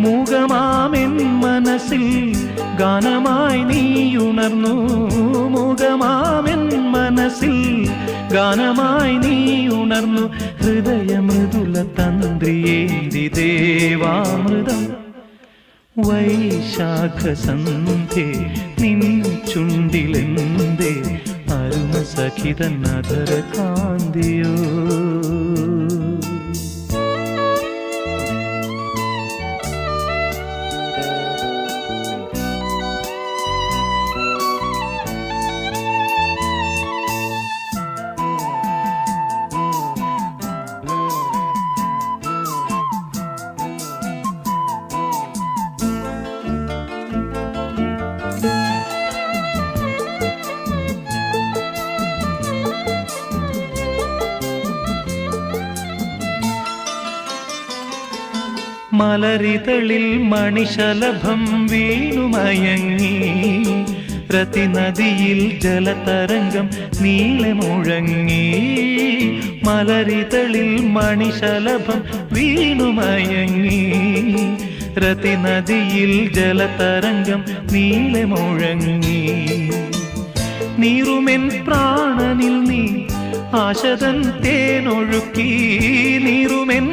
മൂകമാമെൻ മനസ്സിൽ ഗാനമായി നീയുണർന്നു. മൂകമാമെൻ മനസ്സിൽ ഗാനമായി നീയുണർന്നു. ഹൃദയമൃദുല തന്ത്രിയേന്തി ദേവാമൃതം വൈശാഖസന്ധ്യേ നിൻ ചുണ്ടിലെന്തേ അരുണ സഖിതൻ അധര കാന്തിയോ. മലരിതളിൽ മണിശലഭം വീണുമയങ്ങി. രതിനദിയിൽ ജലതരംഗം നീളെ മുഴങ്ങി. മലരിതളിൽ മണിശലഭം വീണുമയങ്ങി. രതിനദിയിൽ ജലതരംഗം നീളെ മുഴങ്ങി. നീറുമെൻ പ്രാണനിൽ നീ ആശതൻ തേനൊഴുക്കി. നീറുമെൻ